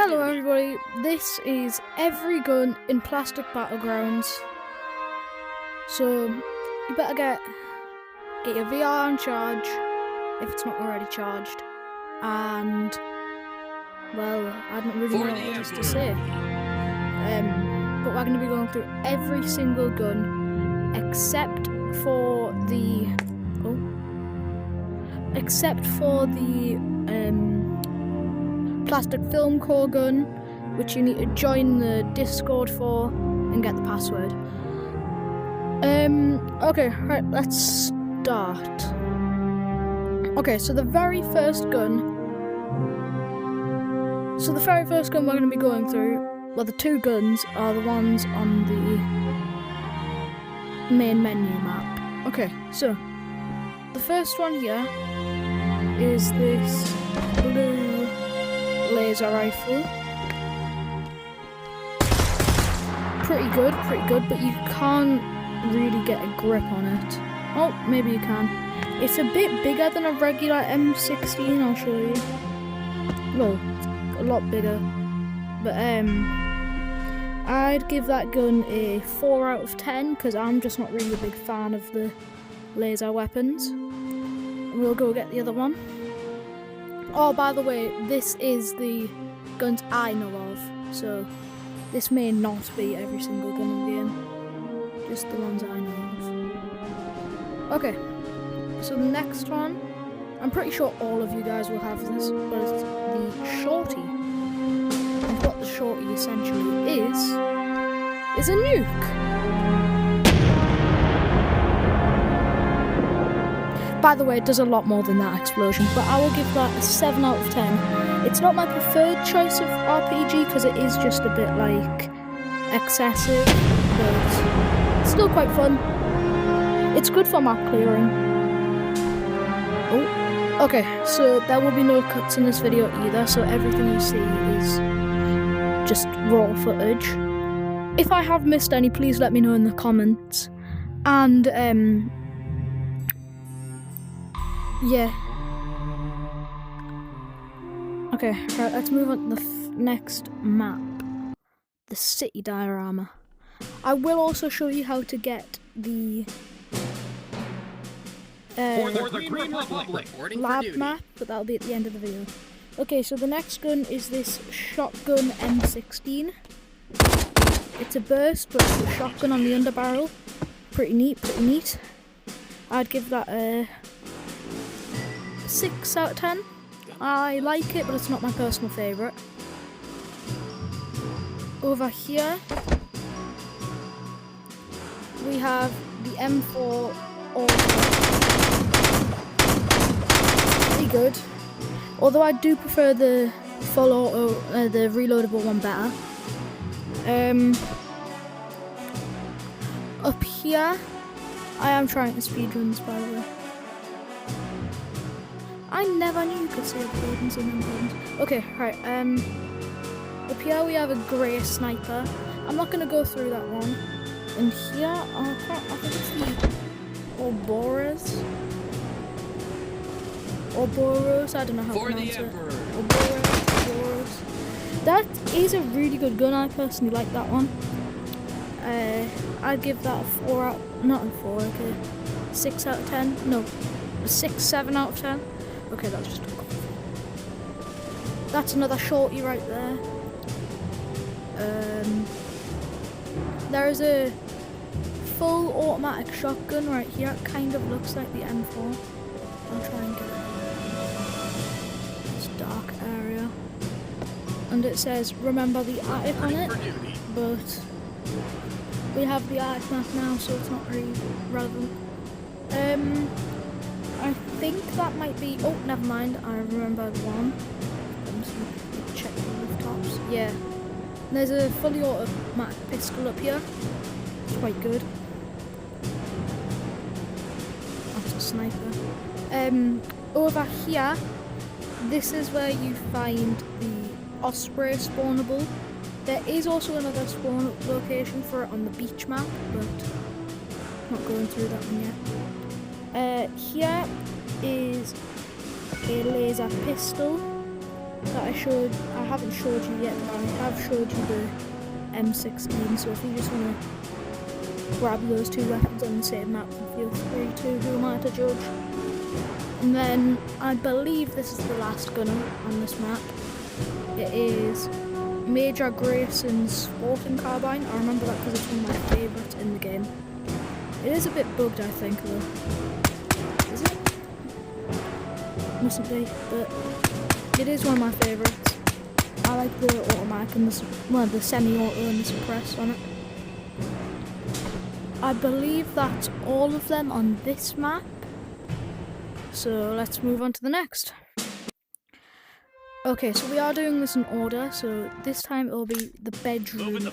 Hello everybody, this is every gun in Plastic Battlegrounds. So you better get your VR on charge if it's not already charged. And well, I don't really know what else to say. But we're going to be going through every single gun except for the plastic film core gun, which you need to join the Discord for and get the password. Okay, right, let's start. Okay, so the very first gun we're going to be going through, well, the two guns are the ones on the main menu map. Okay, so the first one here is this blue laser rifle. Pretty good, but you can't really get a grip on it. Oh, maybe you can. It's a bit bigger than a regular M16, I'll show you. Well, it's a lot bigger. But I'd give that gun a 4 out of 10 because I'm just not really a big fan of the laser weapons. We'll go get the other one. Oh, by the way, this is the guns I know of, so this may not be every single gun in the game, just the ones I know of. Okay, so the next one, I'm pretty sure all of you guys will have this, but it's the shorty. And what the shorty essentially is a nuke. By the way, it does a lot more than that explosion, but I will give that a 7 out of 10. It's not my preferred choice of RPG because it is just a bit like excessive, but it's still quite fun. It's good for map clearing. Oh, okay, so there will be no cuts in this video either, so everything you see is just raw footage. If I have missed any, please let me know in the comments. And yeah. Okay, right, let's move on to the next map. The city diorama. I will also show you how to get the lab map, but that'll be at the end of the video. Okay, so the next gun is this shotgun M16. It's a burst, but it's a shotgun on the underbarrel. Pretty neat. I'd give that a 6 out of 10. I like it, but it's not my personal favourite. Over here, we have the M4 also. Pretty good. Although I do prefer the full auto, the reloadable one better. Up here, I am trying to speedruns, by the way. I never knew you could save buildings in them buildings. Okay, right, up here we have a grey sniper. I'm not going to go through that one. And here, I think it's the Ouroboros, I don't know how to pronounce it. Ouroboros. That is a really good gun, I personally like that one. I'd give that a 6 out of 10. No, a 7 out of 10. Okay, that's just a couple. That's another shorty right there. There is a full automatic shotgun right here. It kind of looks like the M4. I'll try and get it. This dark area. And it says, remember the attic on it, but we have the attic map now, so it's not really relevant. I think that might be... Oh, never mind. I remember the one. I'm just going to check the rooftops. Yeah. And there's a fully automatic pistol up here. It's quite good. That's a sniper. Over here, this is where you find the Osprey spawnable. There is also another spawn location for it on the beach map, but I'm not going through that one yet. Here is a laser pistol. that I haven't showed you yet, but I have showed you the M16, so if you just want to grab those two weapons on the same map, feel free to. Who am I to judge? And then I believe this is the last gunner on this map. It is Major Grayson's sporting carbine. I remember that because it's one of my favourites in the game. It is a bit bugged, I think, though. Is it? Mustn't be, but it is one of my favourites. I like the automatic and the semi-auto and the suppress on it. I believe that's all of them on this map. So let's move on to the next. Okay, so we are doing this in order, so this time it will be the bedroom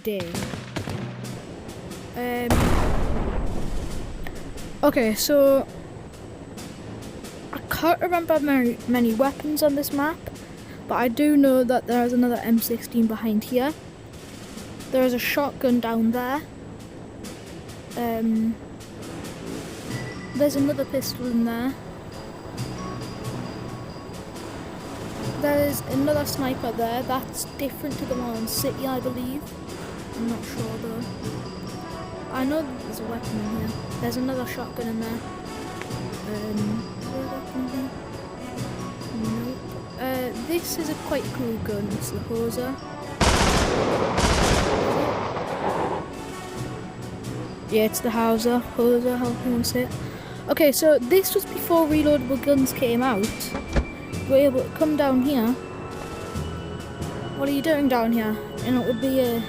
day. Okay, so I can't remember many weapons on this map, but I do know that there is another M16 behind here. There is a shotgun down there. There's another pistol in there. There's another sniper there. That's different to the one on City, I believe. I'm not sure though. I know that there's a weapon in here. There's another shotgun in there. Nope. This is a quite cool gun. It's the Hoser. Yeah, it's the Hoser, how you want to say it. Okay, so this was before reloadable guns came out. We're able to come down here. What are you doing down here? And it would be a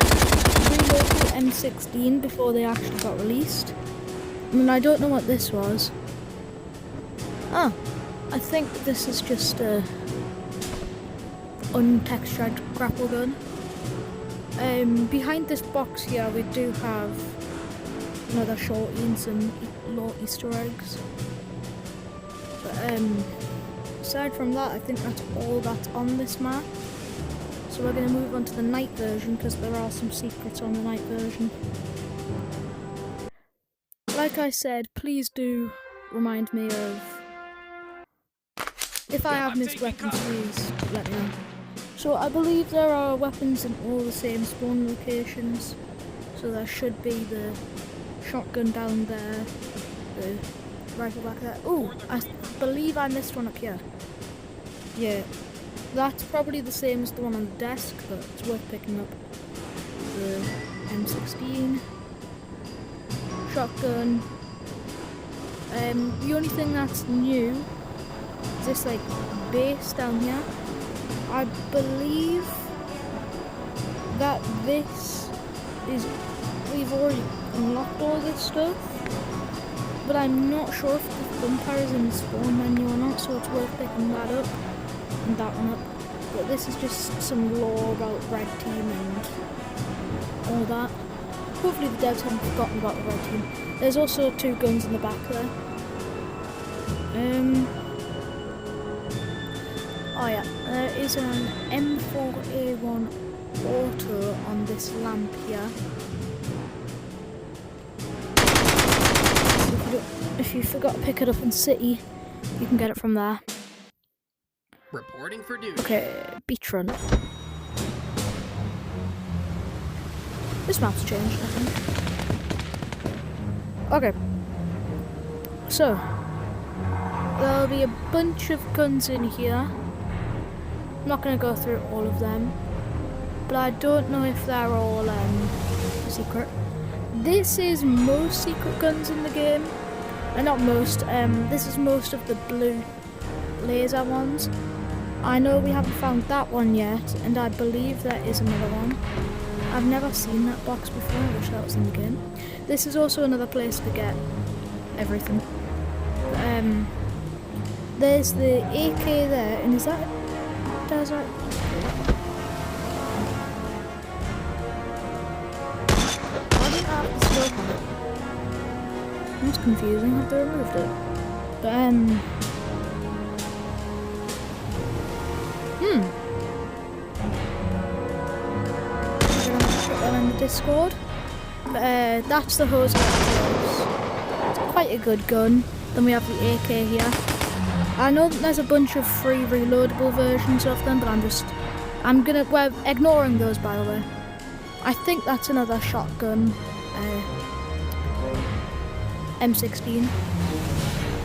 reloadable M16 before they actually got released. I mean, I don't know what this was. Oh, I think this is just a untextured grapple gun. Behind this box here we do have another shorty and some little Easter eggs. But aside from that, I think that's all that's on this map. So we're going to move on to the night version because there are some secrets on the night version. Like I said, please do remind me of... If I have missed weapons, please let me know. So I believe there are weapons in all the same spawn locations. So there should be the shotgun down there, the rifle back there. Oh, I believe I missed one up here. Yeah, that's probably the same as the one on the desk, but it's worth picking up. The M16, shotgun. The only thing that's new is this like base down here. I believe that this is, we've already unlocked all this stuff, but I'm not sure if the thumpire is in the spawn menu or not, so it's worth picking that up and that one up. But this is just some lore about Red Team and all that. Hopefully the devs haven't forgotten about the Red Team. There's also two guns in the back there. Oh yeah, there is an M4A1 auto on this lamp here. If you forgot to pick it up in City, you can get it from there. Reporting for duty. Okay, Beachfront. This map's changed, I think. Okay. So, there'll be a bunch of guns in here. I'm not going to go through all of them, but I don't know if they're all secret. This is most secret guns in the game. Not most, this is most of the blue laser ones. I know we haven't found that one yet, and I believe there is another one. I've never seen that box before, I wish that was in the game. This is also another place to get everything. There's the AK there, and is that desert? Why didn't I have the scope on it? That's confusing, have they removed it? But put that in the Discord. But that's the hose. It's quite a good gun. Then we have the AK here. I know that there's a bunch of free reloadable versions of them, but we're ignoring those, by the way. I think that's another shotgun, M16.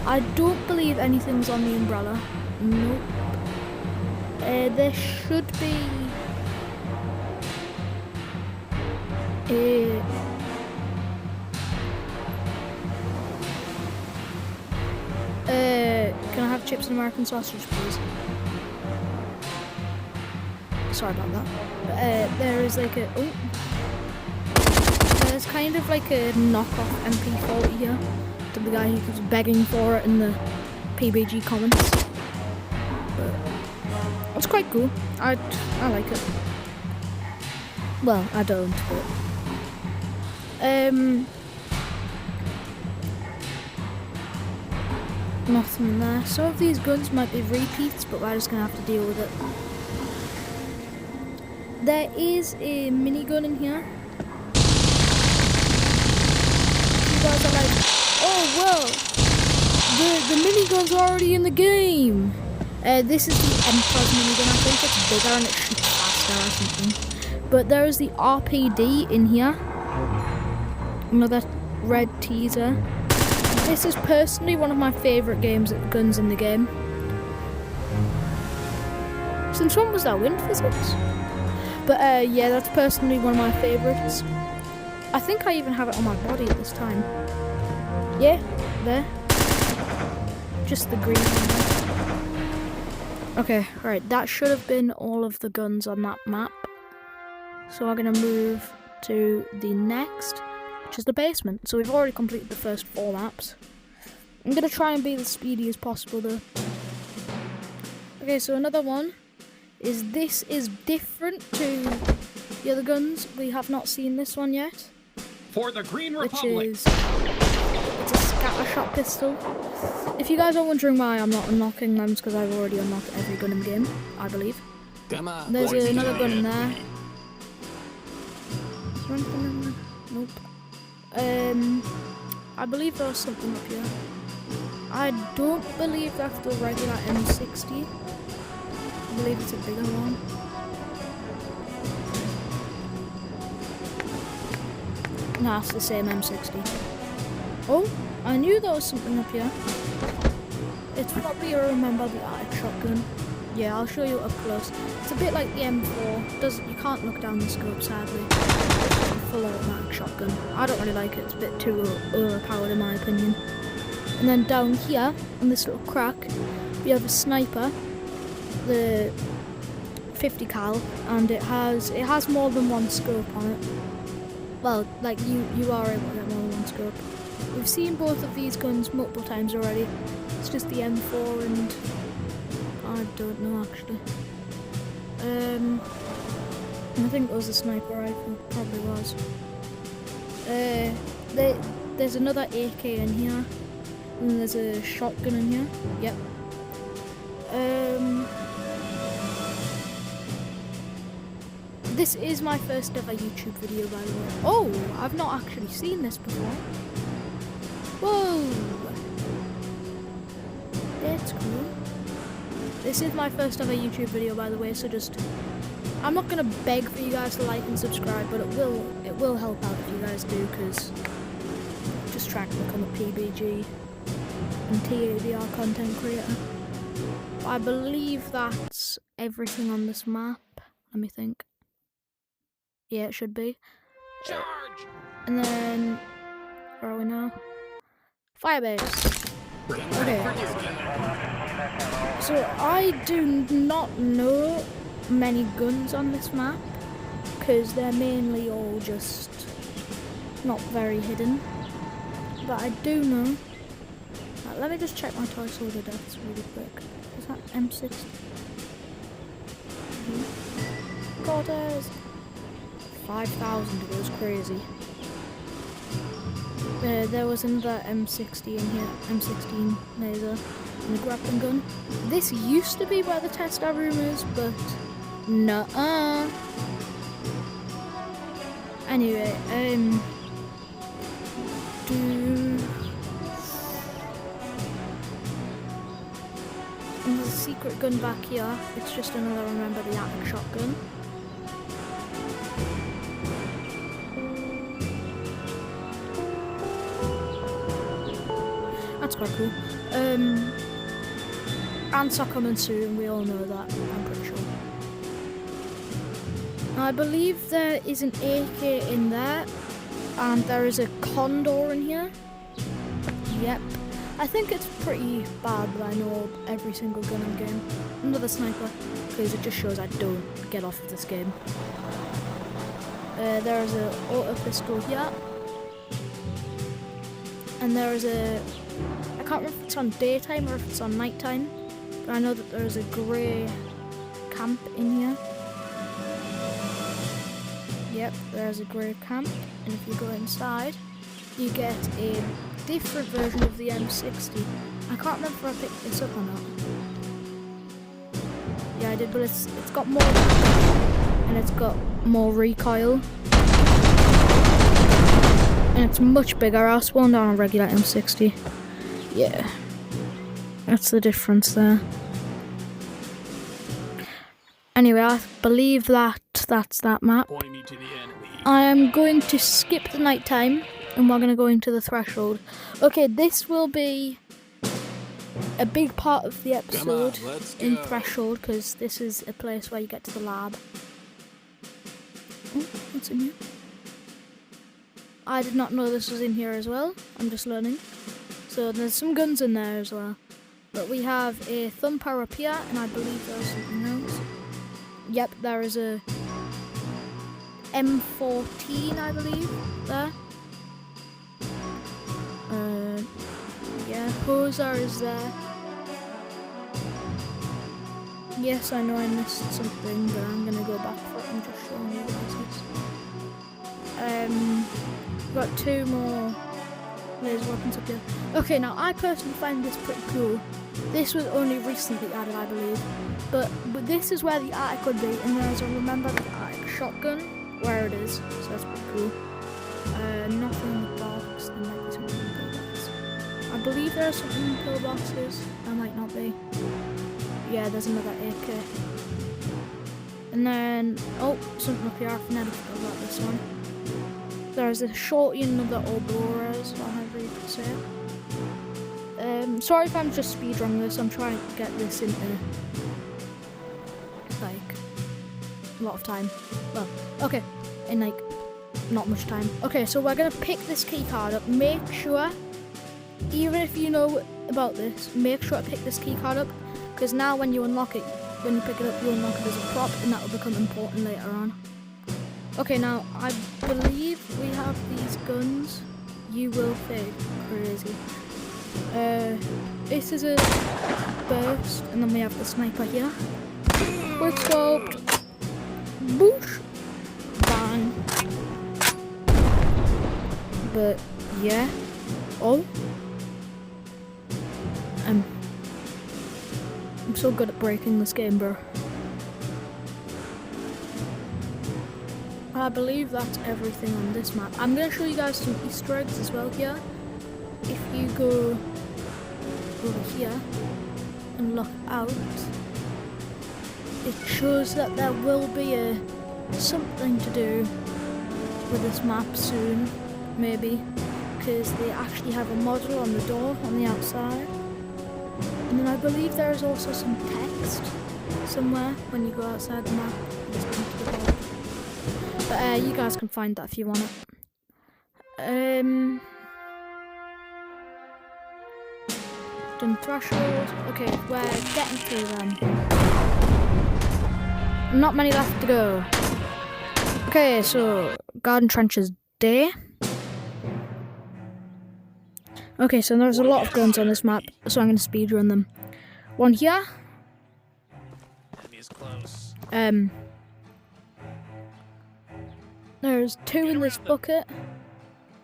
I don't believe anything's on the umbrella. Nope. There should be can I have chips and American sausage, please? Sorry about that. There is like there's kind of like a knockoff MP40 here to the guy who keeps begging for it in the PBG comments. But it's quite cool. I like it. Well, I don't, but nothing there. Some of these guns might be repeats, but we're just gonna have to deal with it. There is a minigun in here. You guys are like, oh well, the minigun's already in the game. This is the Emperor's minigun. I think it's bigger and it shoots faster or something. But there is the RPD in here. Another red teaser. This is personally one of my favourite guns in the game. Since when was that, wind physics? But yeah, that's personally one of my favourites. I think I even have it on my body at this time. Yeah, there. Just the green one. Okay, right, that should have been all of the guns on that map. So we're going to move to the next, which is the basement. So we've already completed the first 4 maps. I'm going to try and be as speedy as possible though. Okay, so another one is this is different to the other guns. We have not seen this one yet. For the Green Republic. Which is, it's a scatter shot pistol. If you guys are wondering why I'm not unlocking them, it's because I've already unlocked every gun in the game, I believe. Come on, there's another gun in there. Is there anything in there? Nope. I believe there was something up here. I don't believe that's the regular M60. I believe it's a bigger one. Nah, it's the same M60. Oh, I knew there was something up here. It's probably a Remember the Attic shotgun. Yeah, I'll show you up close. It's a bit like the M4. You can't look down the scope, sadly. It's a full automatic shotgun. I don't really like it. It's a bit too overpowered in my opinion. And then down here, in this little crack, we have a sniper, the 50 cal, and it has more than one scope on it. Well, like you are able to get more than one scope. We've seen both of these guns multiple times already. It's just the M4 and I don't know actually. I think it was a sniper rifle, probably was. There's another AK in here, and there's a shotgun in here. Yep. This is my first ever YouTube video, by the way. Oh, I've not actually seen this before. Whoa! That's cool. This is my first ever YouTube video, by the way, so I'm not gonna beg for you guys to like and subscribe, but it will help out if you guys do, because I'm just trying to become a PBG and TADR content creator. I believe that's everything on this map. Let me think. Yeah, it should be. Charge! And then, where are we now? Firebase. Okay. So I do not know many guns on this map, because they're mainly all just not very hidden. But I do know. Let me just check my toy soldier deaths really quick. Is that M60? God, there's 5,000, it was crazy. There was another M60 in here, M16 laser, and a grappling gun. This used to be where the tester room is, but nuh-uh. Anyway, secret gun back here. It's just another, remember, the attic shotgun. That's quite cool. Ants are coming soon, we all know that, I'm pretty sure. Now, I believe there is an AK in there, and there is a condor in here. Yep. I think it's pretty bad that I know every single gun in the game. Another sniper, because it just shows I don't get off of this game. There is an auto pistol here. And there is a... I can't remember if it's on daytime or if it's on nighttime. But I know that there is a grey camp in here. Yep, there's a grey camp. And if you go inside, you get a different version of the M60. I can't remember if I picked this up or not. Yeah, I did, but it's got more, and it's got more recoil, and it's much bigger. I'll spawn down a regular M60. Yeah, that's the difference there. Anyway, I believe that's that map. Point me to the enemy. I am going to skip the nighttime. And we're going to go into the threshold. Okay, this will be a big part of the episode in threshold, because this is a place where you get to the lab. Oh, what's in here? I did not know this was in here as well. I'm just learning. So there's some guns in there as well. But we have a thumb power up here, and I believe there's something else. Yep, there is a M14, I believe, there. Yeah, Hoser is there. Yes, I know I missed something, but I'm gonna go back for it and just show you guys this. Got two more laser weapons up here. Okay, now I personally find this pretty cool. This was only recently added, I believe, but this is where the attic would be, and there's a remember the attic shotgun where it is, so that's pretty cool. Nothing in the box. There might be something in the pillbox. I believe there's something in the pillboxes. There might not be. Yeah, there's another AK. And then, oh, something up here. I've never forgot about this one. There's a shorty and another Ouroboros, or however you could say it. Sorry if I'm just speedrunning this. I'm trying to get this into like a lot of time. Well, okay, in like not much time. Okay, so we're gonna pick this key card up. Make sure, even if you know about this, make sure to pick this key card up, because now when you unlock it, when you pick it up, you unlock it as a prop, and that will become important later on. Okay, now I believe we have these guns. You will think crazy. This is a burst, and then we have the sniper here. Quick scoped. Boosh. Bang. But yeah. Oh. I'm so good at breaking this game, bro. I believe that's everything on this map. I'm going to show you guys some Easter eggs as well here. If you go over here and look out, it shows that there will be something to do with this map soon, maybe, because they actually have a model on the door on the outside. And then I believe there is also some text somewhere when you go outside the map. But you guys can find that if you want it. Done threshold. Okay, we're getting through them. Not many left to go. Okay, so garden trenches day. Okay, so there's a lot of guns on this map, so I'm going to speedrun them. One here. Enemy's close. There's two in this bucket.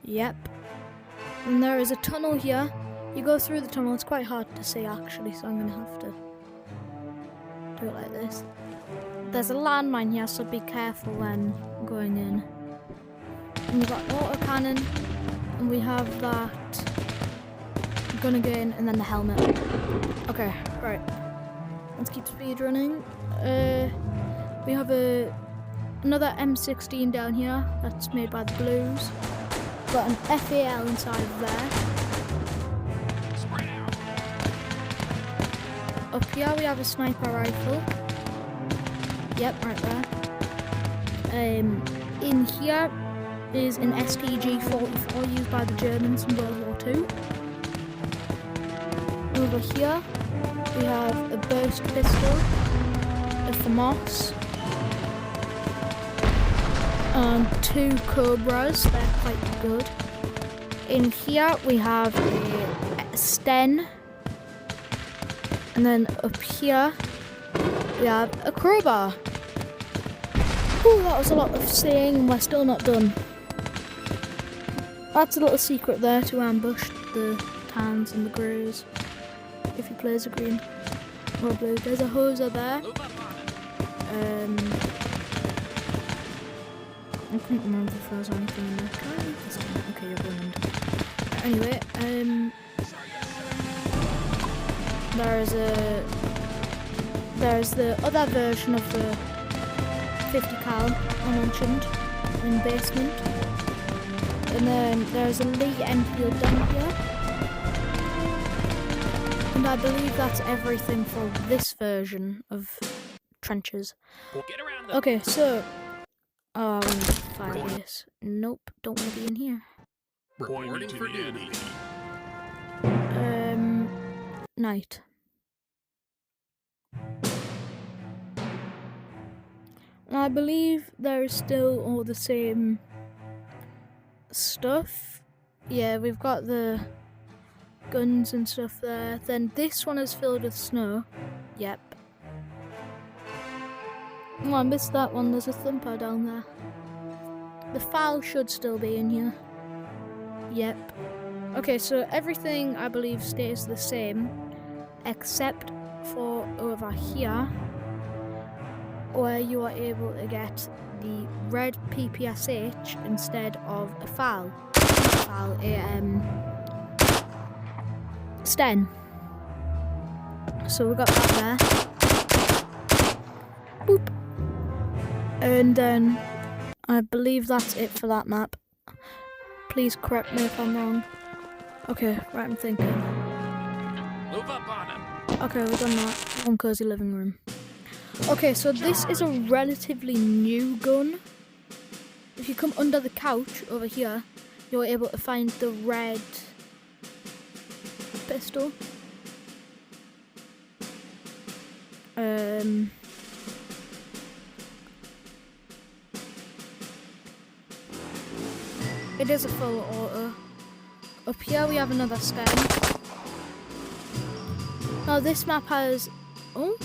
Yep. And there is a tunnel here. You go through the tunnel, it's quite hard to see actually, so I'm going to have to do it like this. There's a landmine here, so be careful when going in. And we've got autocannon, and we have that gun again, and then the helmet. Okay, right. Let's keep speed running. We have another M16 down here that's made by the Blues. Got an FAL inside of there. Spread out. Up here we have a sniper rifle. Yep, right there. In here is an STG-44 used by the Germans in World War II. Over here we have a burst pistol, a FAMAS, and 2 Cobras. They're quite good. In here we have a Sten, and then up here we have a crowbar. Ooh, that was a lot of saying, and we're still not done. That's a little secret there to ambush the tans and the greys. If you play as a green or blue, there's a hoser there. I couldn't remember if there was anything in there. Can I leave this one? Okay, you're blind. Anyway, there's the other version of the 50 cal I mentioned in basement, and then there's a Lee Enfield down here, and I believe that's everything for this version of trenches. Get around the Okay, so I want to fire this. Nope, don't want to be in here. reporting for duty. Night. I believe there is still all the same stuff. Yeah, we've got the guns and stuff there. Then this one is filled with snow. Yep. Oh, I missed that one. There's a thumper down there. The FAL should still be in here. Yep. Okay, so everything I believe stays the same, except for over here, where you are able to get the red PPSH instead of a FAL. Sten. So we got that there. Boop. And then I believe that's it for that map. Please correct me if I'm wrong. Okay, right, I'm thinking. Move up on him. Okay, we've done that. One cozy living room. Okay, so this is a relatively new gun. If you come under the couch over here, you're able to find the red pistol. It is a full auto. Up here we have another Sten. Now this map has... Oh?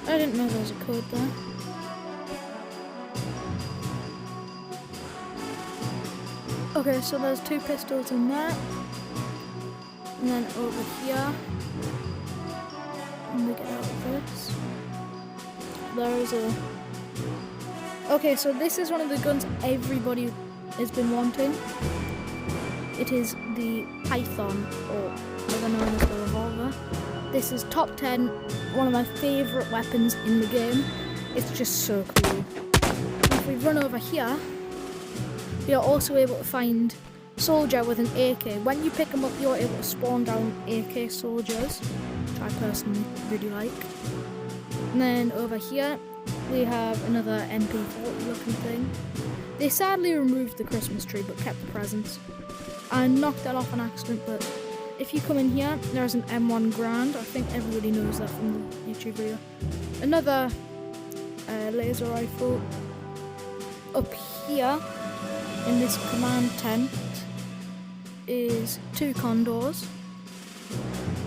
I didn't know there was a code there. Okay, so there's 2 pistols in there. And then over here, when we get out of this, there is a... Okay, so this is one of the guns everybody has been wanting. It is the Python, or other known as the revolver. This is top 10, one of my favourite weapons in the game. It's just so cool. If we run over here, we are also able to find soldier with an AK. When you pick them up, you're able to spawn down AK soldiers, which I personally really like. And then over here, we have another MP40 looking thing. They sadly removed the Christmas tree but kept the presents. I knocked that off on accident, but if you come in here, there's an M1 Grand. I think everybody knows that from the YouTube video. Another laser rifle. Up here, in this command tent, is 2 Condors.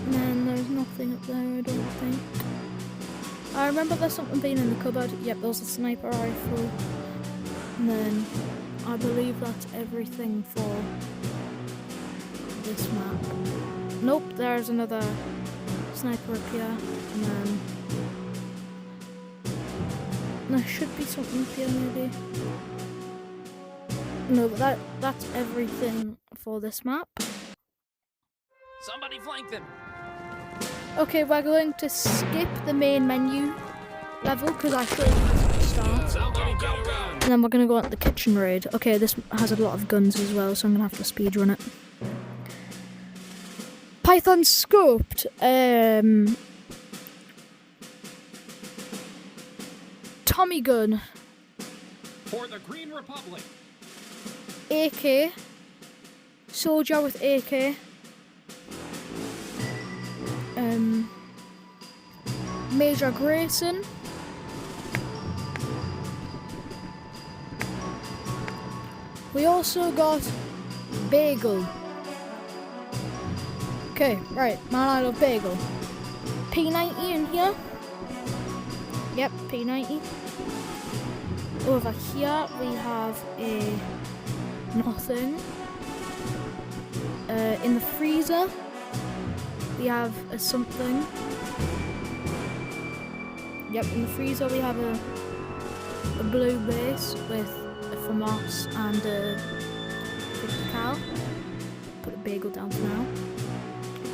And then there's nothing up there, I don't think. I remember there's something being in the cupboard. Yep, there's a sniper rifle. And then I believe that's everything for this map. Nope, there's another sniper up here. And then there should be something up here maybe. No, but that's everything for this map. Somebody flank them. Okay, we're going to skip the main menu level because I showed you at the start. Somebody get around. And then we're going to go on to the kitchen raid. Okay, this has a lot of guns as well, so I'm going to have to speedrun it. Python scoped. Tommy gun. For the Green Republic. AK. Soldier with AK. Major Grayson. We also got Bagel. Okay, right, man, I love Bagel. P90 in here. Yep, P90. Over here we have a nothing. In the freezer we have a something. Yep, in the freezer we have a blue base with a FAMAS and a cow. Put a Bagel down for now.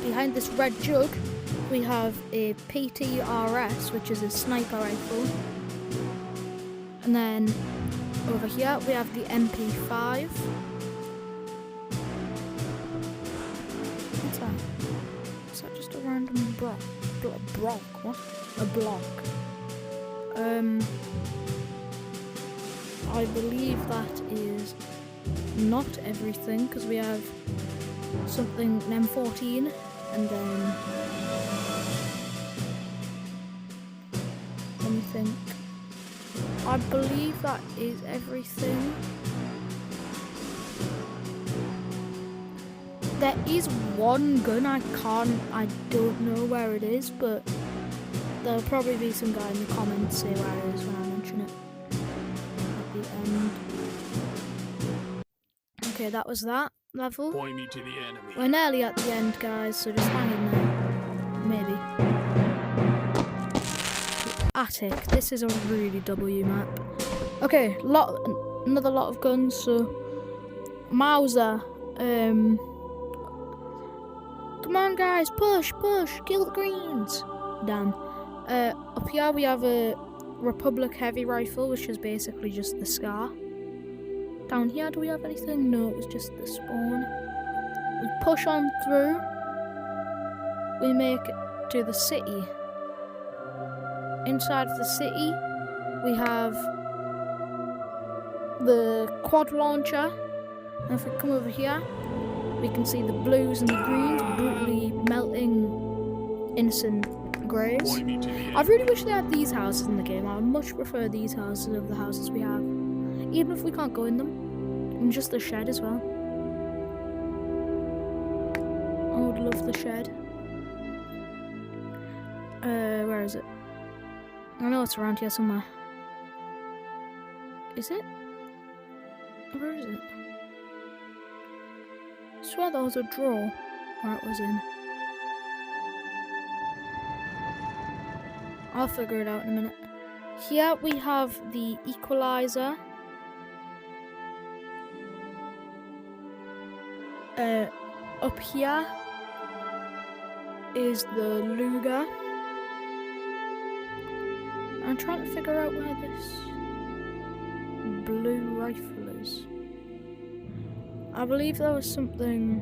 Behind this red jug we have a PTRS, which is a sniper rifle. And then over here we have the MP5. What's that? Is that just a random block? What? A block. I believe that is not everything, because we have something, an M14, and then let me think. I believe that is everything. There is one gun I don't know where it is, but there'll probably be some guy in the comments say where it is when I mention it at the end. Okay, that was that level. Point me to the enemy. We're nearly at the end, guys, so just hang in there. Maybe. The attic. This is a really W map. Okay, another lot of guns, so Mauser. Come on, guys, push, kill the greens. Done. Up here we have a Republic heavy rifle, which is basically just the SCAR. Down here, do we have anything? No, it was just the spawn. We push on through. We make it to the city. Inside of the city, we have the quad launcher. And if we come over here, we can see the blues and the greens brutally melting innocent greys. Point me to the enemy. I really wish they had these houses in the game. I would much prefer these houses over the houses we have. Even if we can't go in them. And just the shed as well. I would love the shed. Where is it? I know it's around here somewhere. Is it? Where is it? I swear there was a drawer where it was in. I'll figure it out in a minute. Here we have the equalizer. Up here is the Luger. I'm trying to figure out where this blue rifle is. I believe there was something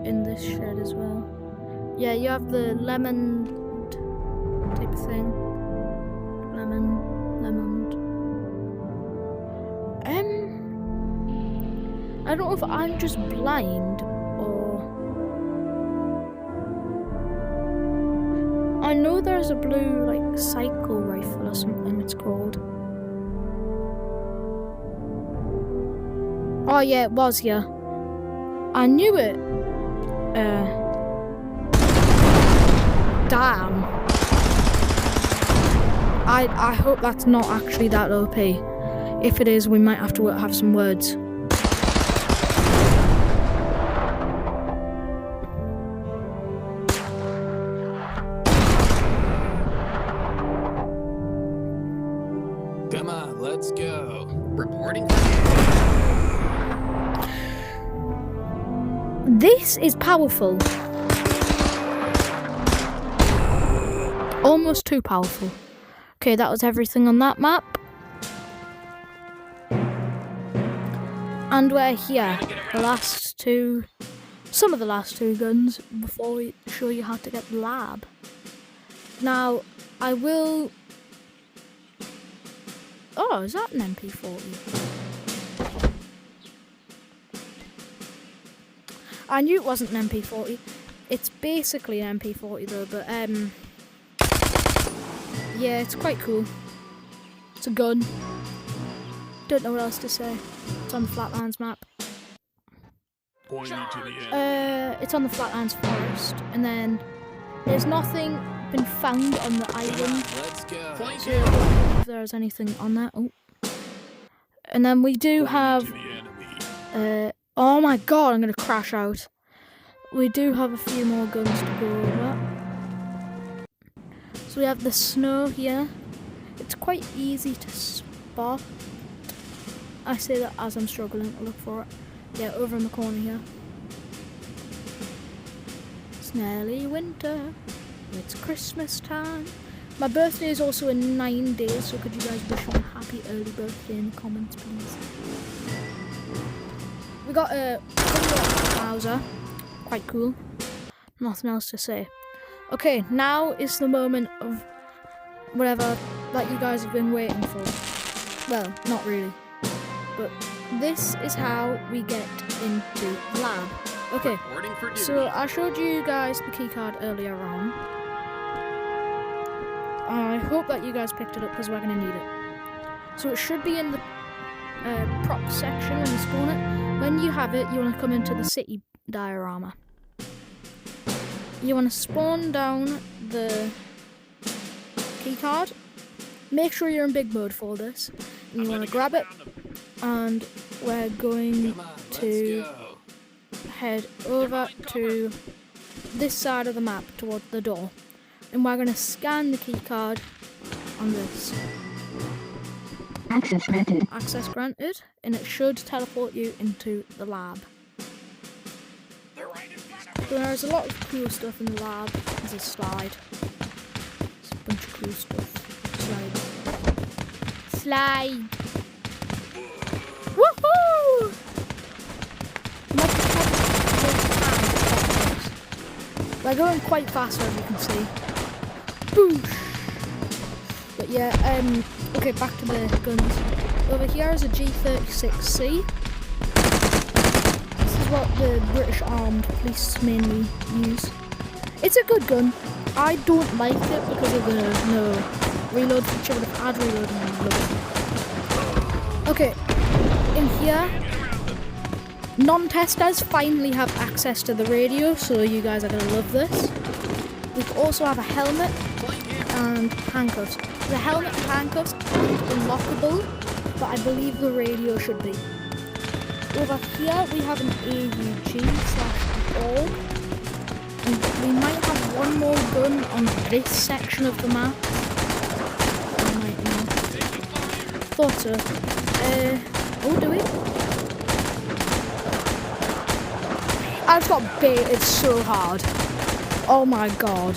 in this shed as well. Yeah, you have the lemon type thing. Lemon. I don't know if I'm just blind or... I know there's a blue, like, cycle rifle or something it's called. Oh yeah, it was here. I knew it. Damn. I hope that's not actually that OP. If it is, we might have to have some words. Come on, let's go. Reporting. This is powerful. almost too powerful. Okay, that was everything on that map. And we're here. Some of the last two guns before we show you how to get the lab. Now, I will... Oh, is that an MP40? I knew it wasn't an MP40. It's basically an MP40 though, but yeah, it's quite cool. It's a gun. Don't know what else to say. It's on the Flatlands map. It's on the Flatlands forest, and then there's nothing been found on the island. Let's go. So I don't know if there's anything on that. Oh, and then we do have. Oh my god! I'm gonna crash out. We do have a few more guns to go over. So we have the snow here. It's quite easy to spot. I say that as I'm struggling to look for it. Yeah, over in the corner here. It's nearly winter. It's Christmas time. My birthday is also in 9 days, so could you guys wish me a happy early birthday in the comments, please? We got a Bowser. Quite cool. Nothing else to say. Okay, now is the moment of whatever that you guys have been waiting for. Well, not really. But this is how we get into the lab. Okay, so I showed you guys the keycard earlier on. I hope that you guys picked it up because we're going to need it. So it should be in the prop section when you spawn it. When you have it, you want to come into the city diorama. You want to spawn down the keycard. Make sure you're in big mode for this. And you want to grab it. And we're going to head over to this side of the map toward the door. And we're going to scan the keycard on this. Access granted. Access granted. And it should teleport you into the lab. So there's a lot of cool stuff in the lab. There's a slide. There's a bunch of cool stuff. Slide. Woohoo! We're going quite fast as you can see. Boosh! But yeah, okay, back to the guns. Over here is a G36C. This is what the British armed police mainly use. It's a good gun. I don't like it because of the no reload feature, but if I had reloading, I would love it. Okay, in here, non-testers finally have access to the radio, so you guys are going to love this. We also have a helmet and handcuffs. The helmet and handcuffs aren't unlockable, but I believe the radio should be. Over here we have an AUG/AUG, and we might have one more gun on this section of the map. I might not. Thought so. Oh, do we? I just got baited so hard. Oh my god.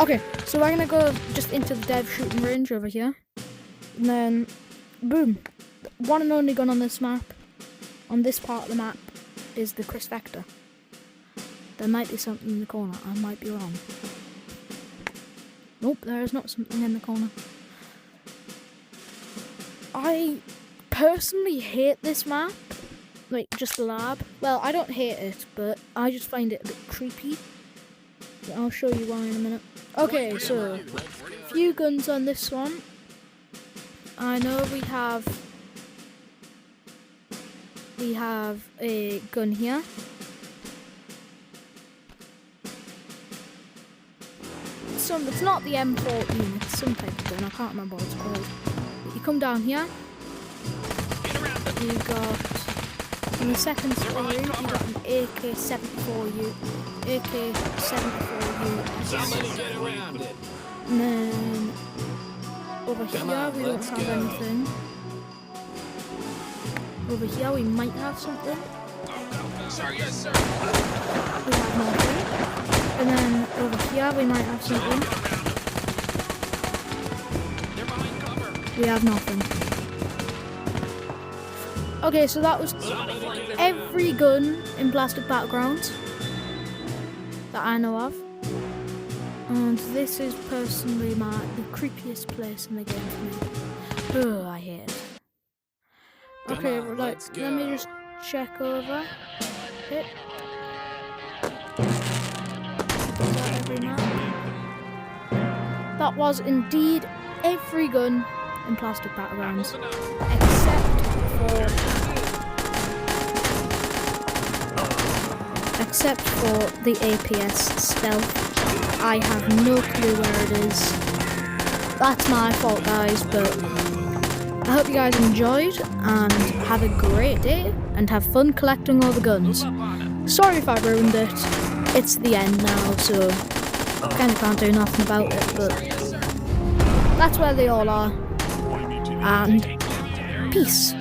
Okay, so we're gonna go just into the dev shooting range over here. And then, boom. The one and only gun on this map, on this part of the map, is the Chris Vector. There might be something in the corner, I might be wrong. Nope, there is not something in the corner. I personally hate this map, like just the lab. Well, I don't hate it, but I just find it a bit creepy. I'll show you why in a minute. Okay, so a few guns on this one. I know we have a gun here. It's not the M14, it's some type of gun, I can't remember what it's called. But you come down here, you got, in the second story, you got an AK-74U. And then, over here we don't have anything. Over here we might have something. Sorry, yes, sir. We have nothing. And then over here we might have something. They're behind cover. We have nothing. Okay, so that was every gun in Plastic Battlegrounds that I know of. And this is personally the creepiest place in the game for me. Oh, I hate it. Okay, Come on, right, let's let me go. just check over it. Was that every map? That was indeed every gun in Plastic Battlegrounds, except for the APS stealth. I have no clue where it is. That's my fault, guys, but I hope you guys enjoyed and have a great day and have fun collecting all the guns. Sorry if I ruined it. It's the end now, so I kind of can't do nothing about it, but that's where they all are. And peace.